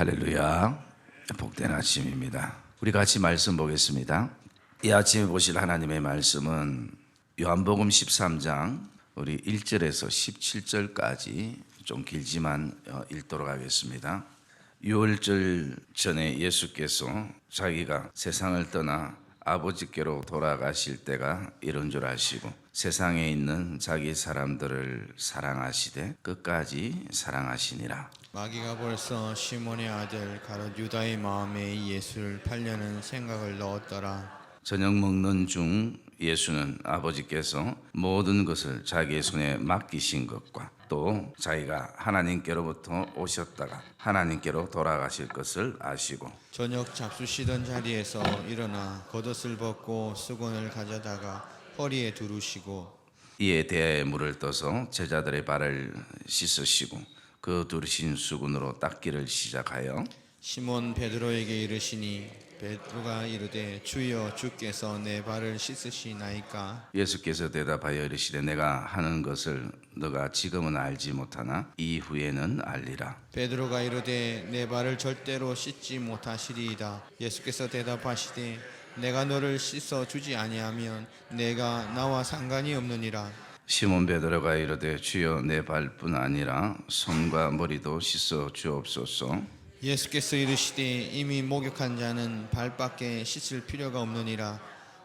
할렐루야. 복된 아침입니다. 우리 같이 말씀 보겠습니다. 이 아침에 보실 하나님의 말씀은 요한복음 13장 우리 1절에서 17절까지 좀 길지만 읽도록 하겠습니다. 6월절 전에 예수께서 자기가 세상을 떠나 아버지께로 돌아가실 때가 이런 줄 아시고 세상에 있는 자기 사람들을 사랑하시되 끝까지 사랑하시니라. 마귀가 벌써 시몬의 아들 가롯 유다의 마음에 예수를 팔려는 생각을 넣었더라. 저녁 먹는 중 예수는 아버지께서 모든 것을 자기의 손에 맡기신 것과 또 자기가 하나님께로부터 오셨다가 하나님께로 돌아가실 것을 아시고 저녁 잡수시던 자리에서 일어나 겉옷을 벗고 수건을 가져다가 허리에 두르시고 이에 대야에 물을 떠서 제자들의 발을 씻으시고 그 두르신 수건으로 닦기를 시작하여 시몬 베드로에게 이르시니 베드로가 이르되 주여 주께서 내 발을 씻으시나이까. 예수께서 대답하여 이르시되 내가 하는 것을 너가 지금은 알지 못하나 이후에는 알리라. 베드로가 이르되 내 발을 절대로 씻지 못하시리이다. 예수께서 대답하시되 내가 너를 씻어 주지 아니하면 내가 나와 상관이 없느니라. 시몬 베드로가 이르되 주여 내 발뿐 아니라 손과 머리도 씻어 주옵소서. 예수께서 이르시되 이미 목욕한 자는 발밖에 씻을 필요가 없느니라.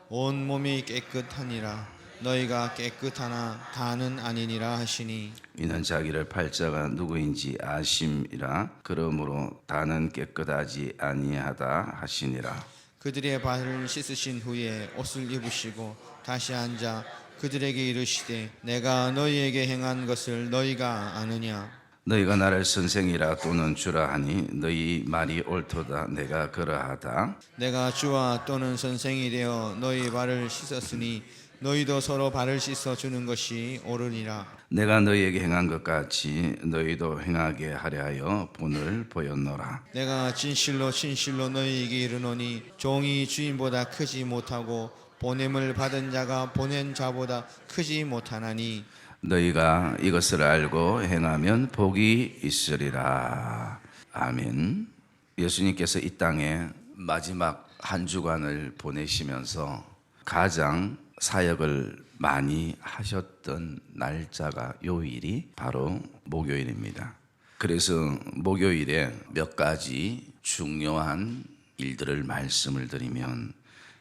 온 몸이 깨끗하니라. 너희가 깨끗하나 다는 아니니라 하시니 이는 자기를 팔 자가 누구인지 아심이라. 그러므로 다는 깨끗하지 아니하다 하시니라. 그들의 발을 씻으신 후에 옷을 입으시고 다시 앉아 그들에게 이르시되 내가 너희에게 행한 것을 너희가 아느냐. 너희가 나를 선생이라 또는 주라 하니 너희 말이 옳도다. 내가 그러하다. 내가 주와 또는 선생이 되어 너희 발을 씻었으니 너희도 서로 발을 씻어 주는 것이 옳으니라. 내가 너희에게 행한 것 같이 너희도 행하게 하려 하여 본을 보였노라. 내가 진실로 진실로 너희에게 이르노니 종이 주인보다 크지 못하고 보냄을 받은 자가 보낸 자보다 크지 못하나니 너희가 이것을 알고 행하면 복이 있으리라. 아멘. 예수님께서 이 땅에 마지막 한 주간을 보내시면서 가장 사역을 많이 하셨던 날짜가 요일이 바로 목요일입니다. 그래서 목요일에 몇 가지 중요한 일들을 말씀을 드리면,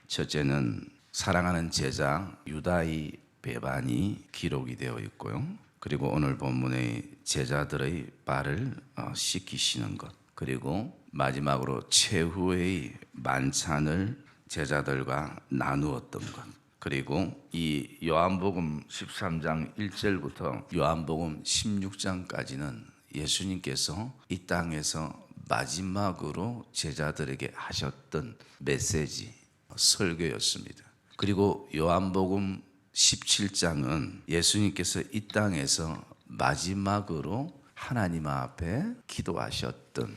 첫째는 사랑하는 제자 유다의 배반이 기록이 되어 있고요. 그리고 오늘 본문의 제자들의 발을 씻기시는 것, 그리고 마지막으로 최후의 만찬을 제자들과 나누었던 것, 그리고 이 요한복음 13장 1절부터 요한복음 16장까지는 예수님께서 이 땅에서 마지막으로 제자들에게 하셨던 메시지, 설교였습니다. 그리고 요한복음 17장은 예수님께서 이 땅에서 마지막으로 하나님 앞에 기도하셨던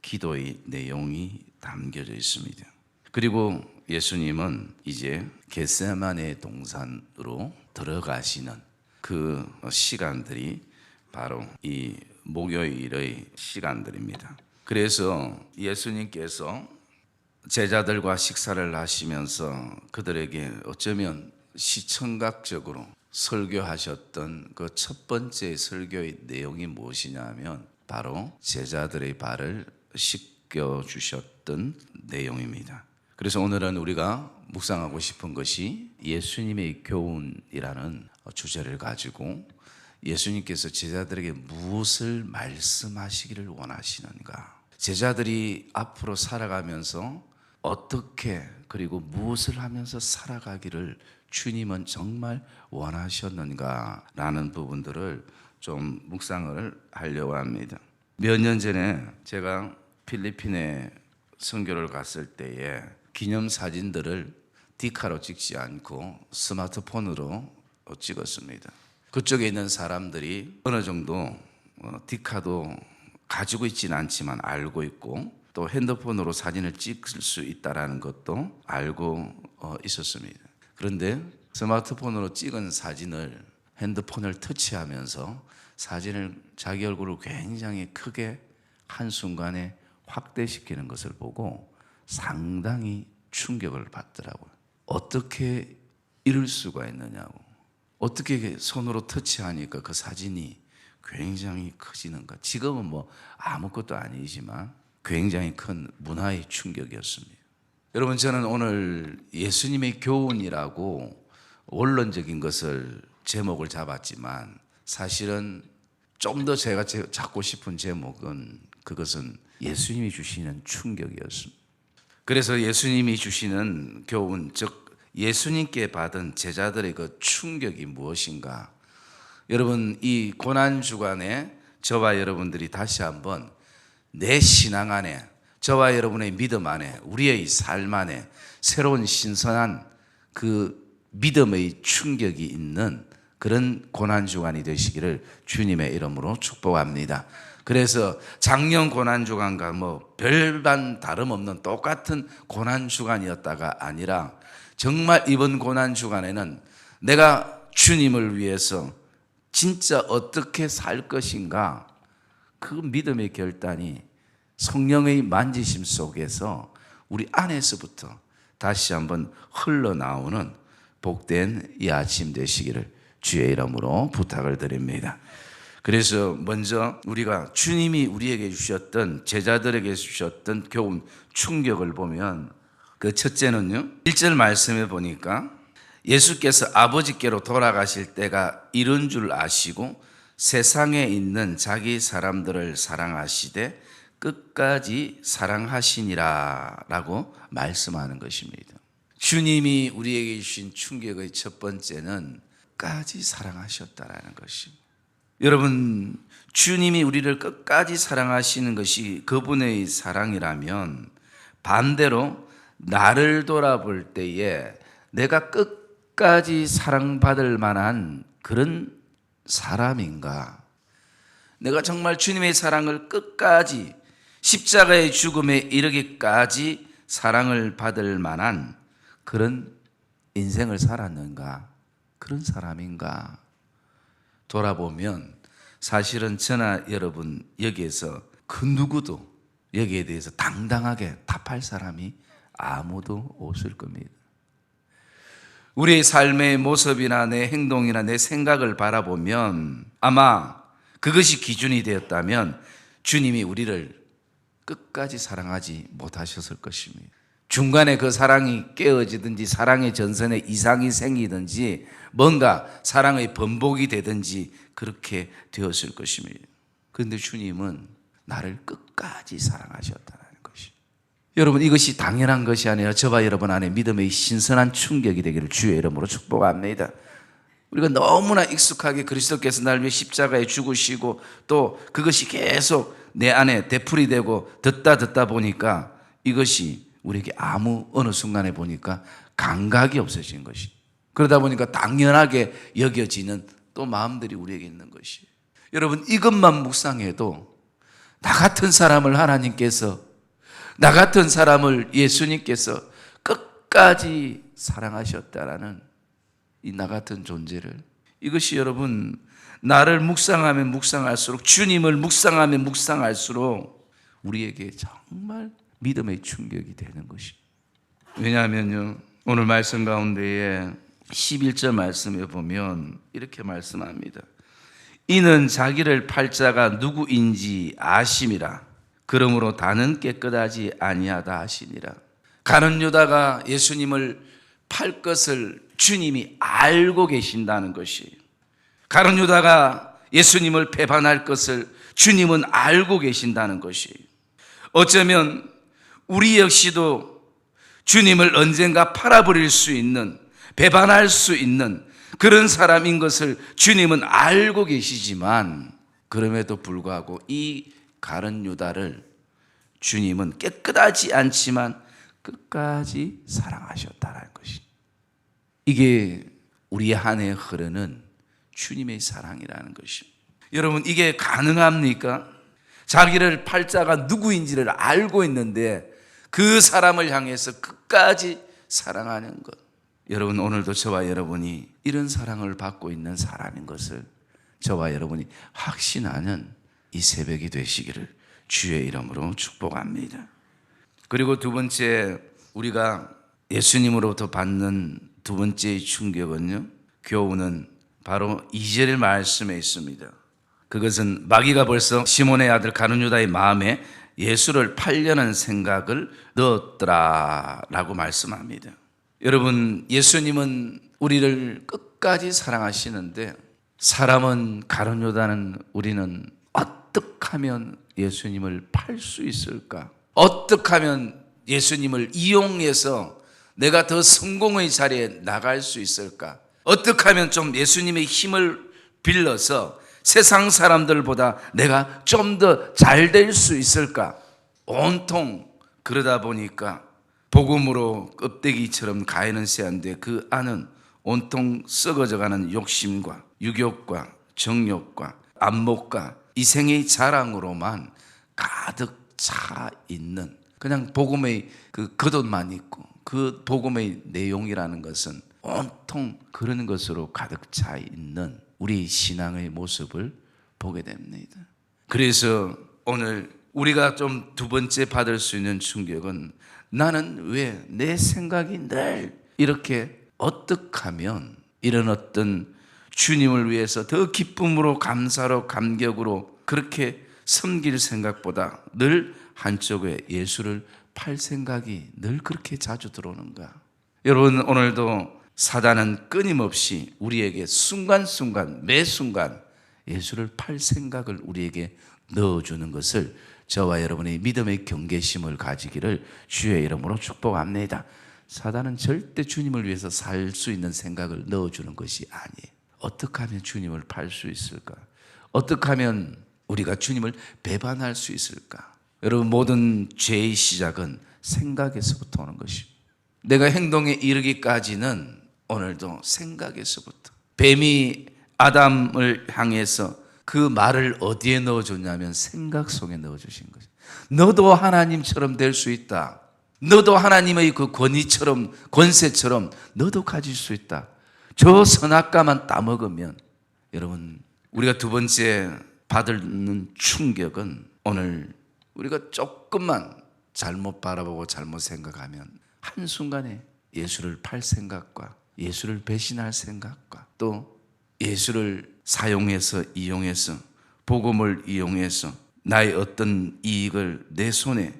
기도의 내용이 담겨져 있습니다. 그리고 예수님은 이제 겟세마네 동산으로 들어가시는 그 시간들이 바로 이 목요일의 시간들입니다. 그래서 예수님께서 제자들과 식사를 하시면서 그들에게 어쩌면 시청각적으로 설교하셨던 그 첫 번째 설교의 내용이 무엇이냐 하면 바로 제자들의 발을 씻겨 주셨던 내용입니다. 그래서 오늘은 우리가 묵상하고 싶은 것이 예수님의 교훈이라는 주제를 가지고 예수님께서 제자들에게 무엇을 말씀하시기를 원하시는가, 제자들이 앞으로 살아가면서 어떻게 그리고 무엇을 하면서 살아가기를 주님은 정말 원하셨는가라는 부분들을 좀 묵상을 하려고 합니다. 몇 년 전에 제가 필리핀에 선교를 갔을 때에 기념사진들을 디카로 찍지 않고 스마트폰으로 찍었습니다. 그쪽에 있는 사람들이 어느 정도 디카도 가지고 있지는 않지만 알고 있고 또 핸드폰으로 사진을 찍을 수 있다는 것도 알고 있었습니다. 그런데 스마트폰으로 찍은 사진을 핸드폰을 터치하면서 사진을 자기 얼굴을 굉장히 크게 한순간에 확대시키는 것을 보고 상당히 충격을 받더라고요. 어떻게 이럴 수가 있느냐고. 어떻게 손으로 터치하니까 그 사진이 굉장히 커지는가. 지금은 뭐 아무것도 아니지만 굉장히 큰 문화의 충격이었습니다. 여러분, 저는 오늘 예수님의 교훈이라고 원론적인 것을 제목을 잡았지만 사실은 좀 더 제가 잡고 싶은 제목은 그것은 예수님이 주시는 충격이었습니다. 그래서 예수님이 주시는 교훈, 즉 예수님께 받은 제자들의 그 충격이 무엇인가? 여러분, 이 고난주간에 저와 여러분들이 다시 한번 내 신앙 안에, 저와 여러분의 믿음 안에, 우리의 삶 안에 새로운 신선한 그 믿음의 충격이 있는 그런 고난주간이 되시기를 주님의 이름으로 축복합니다. 그래서 작년 고난주간과 뭐 별반 다름없는 똑같은 고난주간이었다가 아니라 정말 이번 고난주간에는 내가 주님을 위해서 진짜 어떻게 살 것인가, 그 믿음의 결단이 성령의 만지심 속에서 우리 안에서부터 다시 한번 흘러나오는 복된 이 아침 되시기를 주의 이름으로 부탁을 드립니다. 그래서 먼저 우리가 주님이 우리에게 주셨던, 제자들에게 주셨던 교훈, 충격을 보면 그 첫째는요, 1절 말씀에 보니까 예수께서 아버지께로 돌아가실 때가 이른 줄 아시고 세상에 있는 자기 사람들을 사랑하시되 끝까지 사랑하시니라 라고 말씀하는 것입니다. 주님이 우리에게 주신 충격의 첫 번째는 끝까지 사랑하셨다라는 것입니다. 여러분, 주님이 우리를 끝까지 사랑하시는 것이 그분의 사랑이라면 반대로 나를 돌아볼 때에 내가 끝까지 사랑받을 만한 그런 사람인가? 내가 정말 주님의 사랑을 끝까지 십자가의 죽음에 이르기까지 사랑을 받을 만한 그런 인생을 살았는가? 그런 사람인가? 돌아보면 사실은 저나 여러분 여기에서 그 누구도 여기에 대해서 당당하게 답할 사람이 아무도 없을 겁니다. 우리의 삶의 모습이나 내 행동이나 내 생각을 바라보면 아마 그것이 기준이 되었다면 주님이 우리를 끝까지 사랑하지 못하셨을 것입니다. 중간에 그 사랑이 깨어지든지 사랑의 전선에 이상이 생기든지 뭔가 사랑의 번복이 되든지 그렇게 되었을 것입니다. 그런데 주님은 나를 끝까지 사랑하셨다는 것이, 여러분, 이것이 당연한 것이 아니라 저와 여러분 안에 믿음의 신선한 충격이 되기를 주의 이름으로 축복합니다. 우리가 너무나 익숙하게 그리스도께서 나를 위해 십자가에 죽으시고 또 그것이 계속 내 안에 되풀이 되고 듣다 보니까 이것이 우리에게 어느 순간에 보니까 감각이 없어진 것이, 그러다 보니까 당연하게 여겨지는 또 마음들이 우리에게 있는 것이, 여러분, 이것만 묵상해도 나 같은 사람을 하나님께서, 나 같은 사람을 예수님께서 끝까지 사랑하셨다라는 이 나 같은 존재를, 이것이 여러분 나를 묵상하면 묵상할수록, 주님을 묵상하면 묵상할수록 우리에게 정말 믿음의 충격이 되는 것이. 왜냐하면요, 오늘 말씀 가운데에 11절 말씀에 보면 이렇게 말씀합니다. 이는 자기를 팔 자가 누구인지 아심이라. 그러므로 다는 깨끗하지 아니하다 하시니라. 가룟 유다가 예수님을 팔 것을 주님이 알고 계신다는 것이, 가룟 유다가 예수님을 배반할 것을 주님은 알고 계신다는 것이, 어쩌면 우리 역시도 주님을 언젠가 팔아버릴 수 있는, 배반할 수 있는 그런 사람인 것을 주님은 알고 계시지만 그럼에도 불구하고 이 가룟 유다를 주님은 깨끗하지 않지만 끝까지 사랑하셨다는 것이, 이게 우리 안에 흐르는 주님의 사랑이라는 것입니다. 여러분, 이게 가능합니까? 자기를 팔 자가 누구인지를 알고 있는데 그 사람을 향해서 끝까지 사랑하는 것. 여러분, 오늘도 저와 여러분이 이런 사랑을 받고 있는 사람인 것을 저와 여러분이 확신하는 이 새벽이 되시기를 주의 이름으로 축복합니다. 그리고 두 번째, 우리가 예수님으로부터 받는 두 번째의 충격은요, 교훈은 바로 2절의 말씀에 있습니다. 그것은 마귀가 벌써 시몬의 아들 가룟 유다의 마음에 예수를 팔려는 생각을 넣었더라라고 말씀합니다. 여러분, 예수님은 우리를 끝까지 사랑하시는데 사람은 가룟 유다는 우리는 어떻게 하면 예수님을 팔 수 있을까? 어떻게 하면 예수님을 이용해서 내가 더 성공의 자리에 나갈 수 있을까? 어떻게 하면 좀 예수님의 힘을 빌려서 세상 사람들보다 내가 좀 더 잘 될 수 있을까? 온통 그러다 보니까 복음으로 껍데기처럼 가해는 세한데 그 안은 온통 썩어져가는 욕심과 유욕과 정욕과 안목과 이생의 자랑으로만 가득 차 있는, 그냥 복음의 그 겉옷만 있고 그 복음의 내용이라는 것은 온통 그런 것으로 가득 차 있는 우리 신앙의 모습을 보게 됩니다. 그래서 오늘 우리가 좀 두 번째 받을 수 있는 충격은, 나는 왜 내 생각이 늘 이렇게 어떻게 하면 이런 어떤 주님을 위해서 더 기쁨으로 감사로 감격으로 그렇게 섬길 생각보다 늘 한쪽에 예수를 팔 생각이 늘 그렇게 자주 들어오는가? 여러분, 오늘도 사단은 끊임없이 우리에게 순간순간 매 순간 예수를 팔 생각을 우리에게 넣어주는 것을 저와 여러분의 믿음의 경계심을 가지기를 주의 이름으로 축복합니다. 사단은 절대 주님을 위해서 살 수 있는 생각을 넣어주는 것이 아니에요. 어떻게 하면 주님을 팔 수 있을까? 어떻게 하면 우리가 주님을 배반할 수 있을까? 여러분, 모든 죄의 시작은 생각에서부터 오는 것입니다. 내가 행동에 이르기까지는 오늘도 생각에서부터. 뱀이 아담을 향해서 그 말을 어디에 넣어줬냐면 생각 속에 넣어주신 거죠. 너도 하나님처럼 될 수 있다. 너도 하나님의 그 권위처럼, 권세처럼 너도 가질 수 있다. 저 선악과만 따먹으면. 여러분, 우리가 두 번째 받는 충격은, 오늘 우리가 조금만 잘못 바라보고 잘못 생각하면 한순간에 예수를 팔 생각과 예수를 배신할 생각과 또 예수를 사용해서 이용해서 복음을 이용해서 나의 어떤 이익을 내 손에,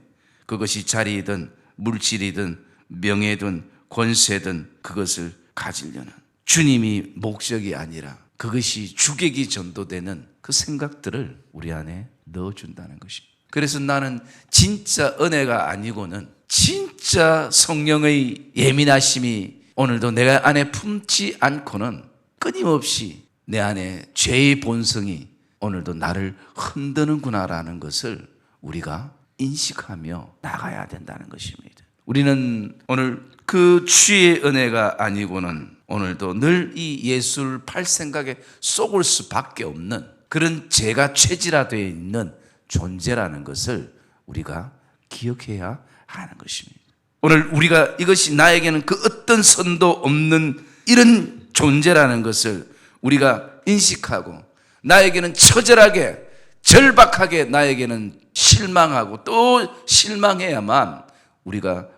그것이 자리이든 물질이든 명예든 권세든 그것을 가지려는, 주님이 목적이 아니라 그것이 주객이 전도되는 그 생각들을 우리 안에 넣어준다는 것입니다. 그래서 나는 진짜 은혜가 아니고는, 진짜 성령의 예민하심이 오늘도 내가 안에 품지 않고는 끊임없이 내 안에 죄의 본성이 오늘도 나를 흔드는구나라는 것을 우리가 인식하며 나가야 된다는 것입니다. 우리는 오늘 그 주의 은혜가 아니고는 오늘도 늘 이 예수를 팔 생각에 속을 수밖에 없는 그런 죄가 체질화되어 있는 존재라는 것을 우리가 기억해야 하는 것입니다. 오늘 우리가 이것이 나에게는 그 어떤 선도 없는 이런 존재라는 것을 우리가 인식하고, 나에게는 처절하게 절박하게 나에게는 실망하고 또 실망해야만 우리가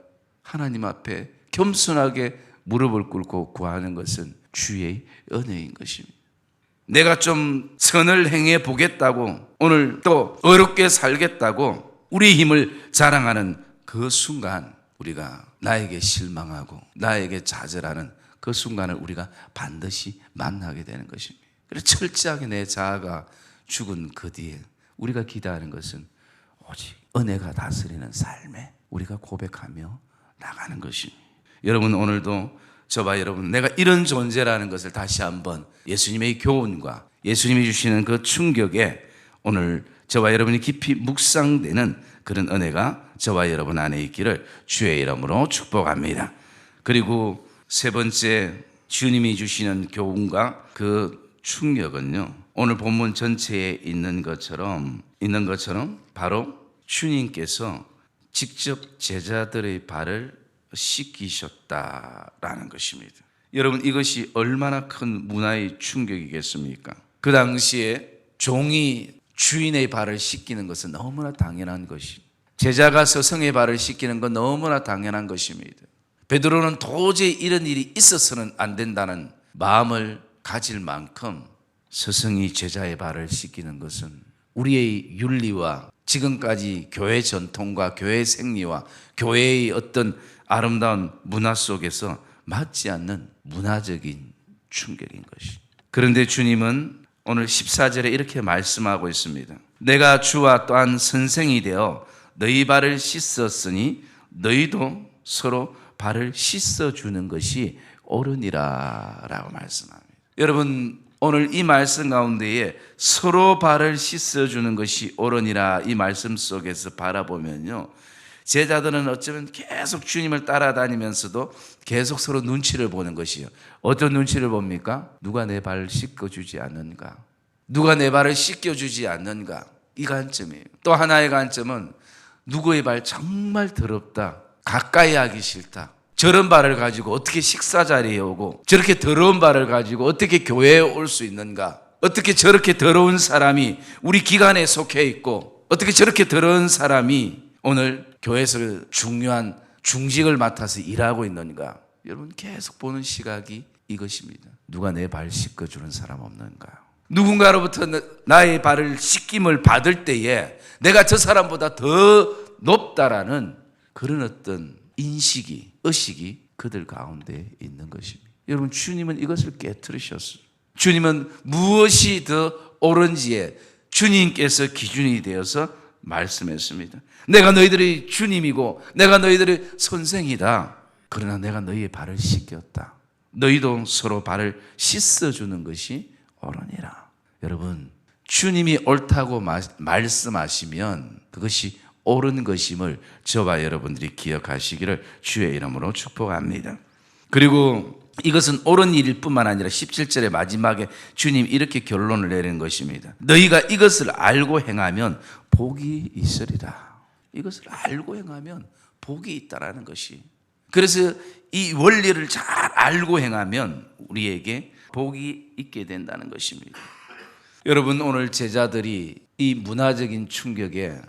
하나님 앞에 겸손하게 무릎을 꿇고 구하는 것은 주의 은혜인 것입니다. 내가 좀 선을 행해 보겠다고, 오늘 또 어렵게 살겠다고 우리 힘을 자랑하는 그 순간 우리가 나에게 실망하고 나에게 좌절하는 그 순간을 우리가 반드시 만나게 되는 것입니다. 그래서 철저하게 내 자아가 죽은 그 뒤에 우리가 기대하는 것은 오직 은혜가 다스리는 삶에 우리가 고백하며 나가는 것입니다. 여러분, 오늘도 저와 여러분, 내가 이런 존재라는 것을 다시 한번 예수님의 교훈과 예수님이 주시는 그 충격에 오늘 저와 여러분이 깊이 묵상되는 그런 은혜가 저와 여러분 안에 있기를 주의 이름으로 축복합니다. 그리고 세 번째, 주님이 주시는 교훈과 그 충격은요, 오늘 본문 전체에 있는 것처럼 바로 주님께서 직접 제자들의 발을 씻기셨다라는 것입니다. 여러분, 이것이 얼마나 큰 문화의 충격이겠습니까? 그 당시에 종이 주인의 발을 씻기는 것은 너무나 당연한 것이, 제자가 스승의 발을 씻기는 건 너무나 당연한 것입니다. 베드로는 도저히 이런 일이 있어서는 안 된다는 마음을 가질 만큼 스승이 제자의 발을 씻기는 것은 우리의 윤리와 지금까지 교회 전통과 교회 생리와 교회의 어떤 아름다운 문화 속에서 맞지 않는 문화적인 충격인 것이. 그런데 주님은 오늘 14절에 이렇게 말씀하고 있습니다. 내가 주와 또한 선생이 되어 너희 발을 씻었으니 너희도 서로 발을 씻어주는 것이 옳으니라 라고 말씀합니다. 여러분, 오늘 이 말씀 가운데에 서로 발을 씻어주는 것이 옳으니라 이 말씀 속에서 바라보면요, 제자들은 어쩌면 계속 주님을 따라다니면서도 계속 서로 눈치를 보는 것이요. 어떤 눈치를 봅니까? 누가 내 발을 씻겨주지 않는가? 누가 내 발을 씻겨주지 않는가? 이 관점이에요. 또 하나의 관점은 누구의 발 정말 더럽다, 가까이 하기 싫다, 저런 발을 가지고 어떻게 식사 자리에 오고 저렇게 더러운 발을 가지고 어떻게 교회에 올 수 있는가? 어떻게 저렇게 더러운 사람이 우리 기관에 속해 있고 어떻게 저렇게 더러운 사람이 오늘 교회에서 중요한 중직을 맡아서 일하고 있는가? 여러분, 계속 보는 시각이 이것입니다. 누가 내 발 씻겨주는 사람 없는가? 누군가로부터 나의 발을 씻김을 받을 때에 내가 저 사람보다 더 높다라는 그런 어떤 인식이, 의식이 그들 가운데 있는 것입니다. 여러분, 주님은 이것을 깨트리셨어요. 주님은 무엇이 더 옳은지에 주님께서 기준이 되어서 말씀했습니다. 내가 너희들의 주님이고 내가 너희들의 선생이다. 그러나 내가 너희의 발을 씻겼다. 너희도 서로 발을 씻어주는 것이 옳으니라. 여러분, 주님이 옳다고 말씀하시면 그것이 옳은 것임을 저와 여러분들이 기억하시기를 주의 이름으로 축복합니다. 그리고 이것은 옳은 일일 뿐만 아니라 17절의 마지막에 주님 이렇게 결론을 내리는 것입니다. 너희가 이것을 알고 행하면 복이 있으리라. 이것을 알고 행하면 복이 있다라는 것이. 그래서 이 원리를 잘 알고 행하면 우리에게 복이 있게 된다는 것입니다. 여러분, 오늘 제자들이 이 문화적인 충격에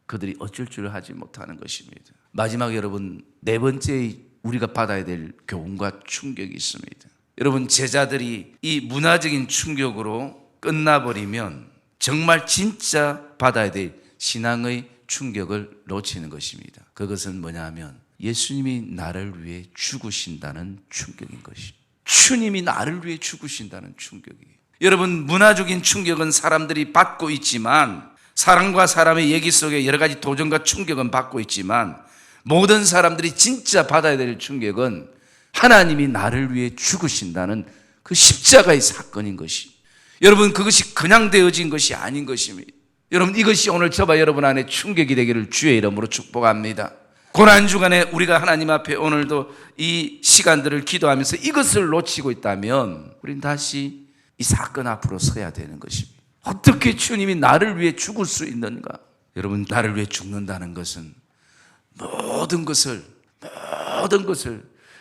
그들이 어쩔 줄 하지 못하는 것입니다. 마지막에 여러분, 네 번째 우리가 받아야 될 교훈과 충격이 있습니다. 여러분, 제자들이 이 문화적인 충격으로 끝나버리면 정말 진짜 받아야 될 신앙의 충격을 놓치는 것입니다. 그것은 뭐냐 하면 예수님이 나를 위해 죽으신다는 충격인 것입니다. 주님이 나를 위해 죽으신다는 충격이에요. 여러분, 문화적인 충격은 사람들이 받고 있지만, 사람과 사람의 얘기 속에 여러 가지 도전과 충격은 받고 있지만, 모든 사람들이 진짜 받아야 될 충격은 하나님이 나를 위해 죽으신다는 그 십자가의 사건인 것이. 여러분, 그것이 그냥 되어진 것이 아닌 것입니다. 여러분, 이것이 오늘 저와 여러분 안에 충격이 되기를 주의 이름으로 축복합니다. 고난주간에 우리가 하나님 앞에 오늘도 이 시간들을 기도하면서 이것을 놓치고 있다면 우리는 다시 이 사건 앞으로 서야 되는 것입니다. 어떻게 주님이 나를 위해 죽을 수 있는가? 여러분, 나를 위해 죽는다는 것은 모든 것을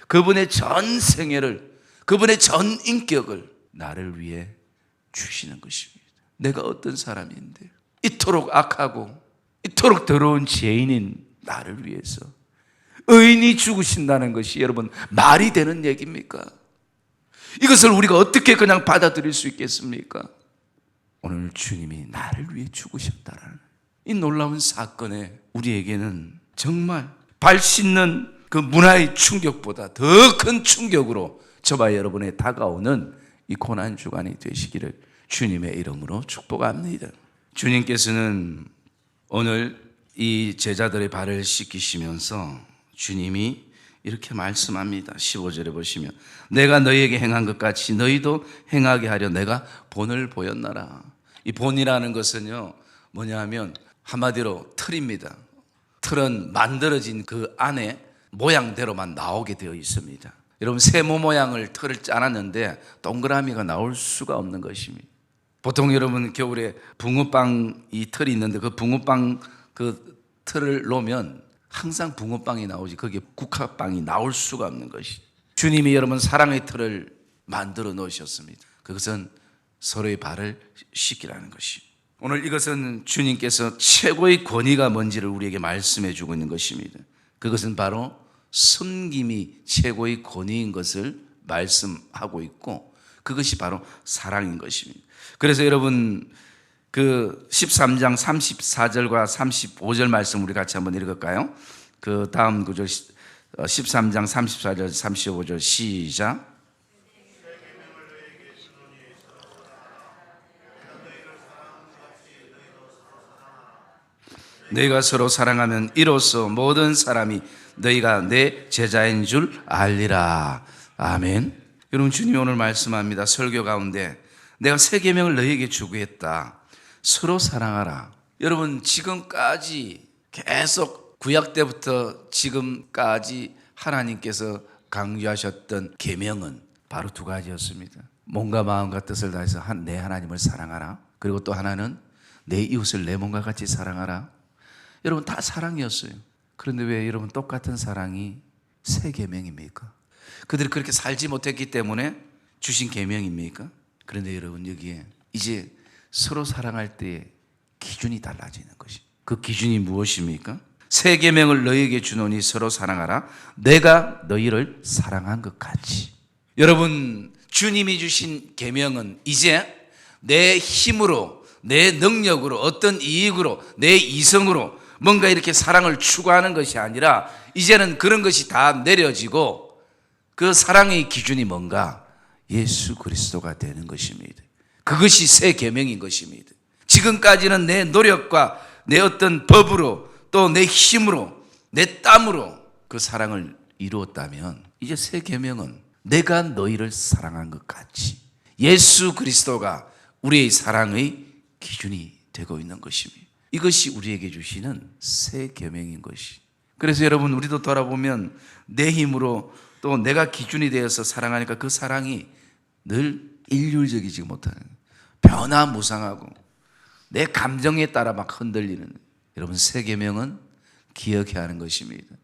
그분의 전 생애를, 그분의 전 인격을 나를 위해 주시는 것입니다. 내가 어떤 사람인데 이토록 악하고 이토록 더러운 죄인인 나를 위해서 의인이 죽으신다는 것이 여러분 말이 되는 얘기입니까? 이것을 우리가 어떻게 그냥 받아들일 수 있겠습니까? 오늘 주님이 나를 위해 죽으셨다라는 이 놀라운 사건에 우리에게는 정말 발 씻는 그 문화의 충격보다 더 큰 충격으로 저와 여러분의 다가오는 이 고난주간이 되시기를 주님의 이름으로 축복합니다. 주님께서는 오늘 이 제자들의 발을 씻기시면서 주님이 이렇게 말씀합니다. 15절에 보시면 내가 너희에게 행한 것 같이 너희도 행하게 하려 내가 본을 보였나라. 이 본이라는 것은요 뭐냐 하면 한마디로 틀입니다. 틀은 만들어진 그 안에 모양대로만 나오게 되어 있습니다. 여러분, 세모 모양을 틀을 짜놨는데 동그라미가 나올 수가 없는 것입니다. 보통 여러분 겨울에 붕어빵 이 틀이 있는데 그 붕어빵 그 틀을 놓으면 항상 붕어빵이 나오지 거기에 국화빵이 나올 수가 없는 것이. 주님이 여러분 사랑의 틀을 만들어 놓으셨습니다. 그것은 서로의 발을 씻기라는 것이. 오늘 이것은 주님께서 최고의 권위가 뭔지를 우리에게 말씀해 주고 있는 것입니다. 그것은 바로 섬김이 최고의 권위인 것을 말씀하고 있고, 그것이 바로 사랑인 것입니다. 그래서 여러분, 그 13장 34절과 35절 말씀 우리 같이 한번 읽을까요? 그 다음 구절 13장 34절 35절 시작. 너희가 서로 사랑하면 이로써 모든 사람이 너희가 내 제자인 줄 알리라. 아멘. 여러분, 주님이 오늘 말씀합니다. 설교 가운데 내가 새 계명을 너희에게 주겠다. 서로 사랑하라. 여러분, 지금까지 계속 구약 때부터 지금까지 하나님께서 강조하셨던 계명은 바로 두 가지였습니다. 몸과 마음과 뜻을 다해서 내 하나님을 사랑하라. 그리고 또 하나는 내 이웃을 내 몸과 같이 사랑하라. 여러분, 다 사랑이었어요. 그런데 왜 여러분 똑같은 사랑이 새 계명입니까? 그들이 그렇게 살지 못했기 때문에 주신 계명입니까? 그런데 여러분, 여기에 이제 서로 사랑할 때의 기준이 달라지는 것이, 그 기준이 무엇입니까? 새 계명을 너희에게 주노니 서로 사랑하라. 내가 너희를 사랑한 것 같이. 여러분, 주님이 주신 계명은 이제 내 힘으로, 내 능력으로, 어떤 이익으로, 내 이성으로 뭔가 이렇게 사랑을 추구하는 것이 아니라 이제는 그런 것이 다 내려지고 그 사랑의 기준이 뭔가? 예수 그리스도가 되는 것입니다. 그것이 새 계명인 것입니다. 지금까지는 내 노력과 내 어떤 법으로 또 내 힘으로 내 땀으로 그 사랑을 이루었다면, 이제 새 계명은 내가 너희를 사랑한 것 같이 예수 그리스도가 우리의 사랑의 기준이 되고 있는 것입니다. 이것이 우리에게 주시는 새 계명인 것이. 그래서 여러분, 우리도 돌아보면 내 힘으로 또 내가 기준이 되어서 사랑하니까 그 사랑이 늘 일률적이지 못하는, 변화무쌍하고 내 감정에 따라 막 흔들리는. 여러분, 새 계명은 기억해야 하는 것입니다.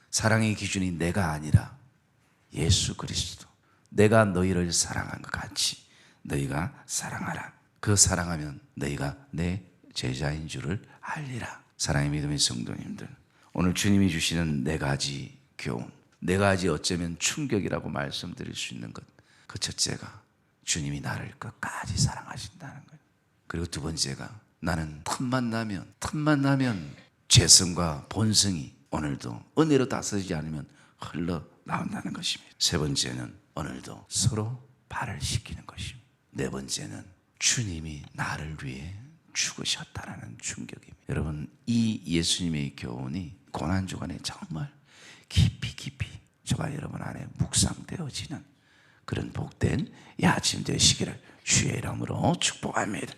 사랑의 기준이 내가 아니라 예수 그리스도. 내가 너희를 사랑한 것 같이 너희가 사랑하라. 그 사랑하면 너희가 내 제자인 줄을 알리라. 사랑의 믿음의 성도님들, 오늘 주님이 주시는 네 가지 교훈, 네 가지 어쩌면 충격이라고 말씀드릴 수 있는 것. 그 첫째가 주님이 나를 끝까지 사랑하신다는 거예요. 그리고 두 번째가 나는 틈만 나면 죄성과 본성이 오늘도 은혜로 다스리지 않으면 흘러나온다는 것입니다. 세 번째는 오늘도 서로 발을 씻기는 것입니다. 네 번째는 주님이 나를 위해 죽으셨다라는 충격입니다. 여러분, 이 예수님의 교훈이 고난주간에 정말 깊이 저와 여러분 안에 묵상되어지는 그런 복된 이 아침 되시기를 주의 이름으로 축복합니다.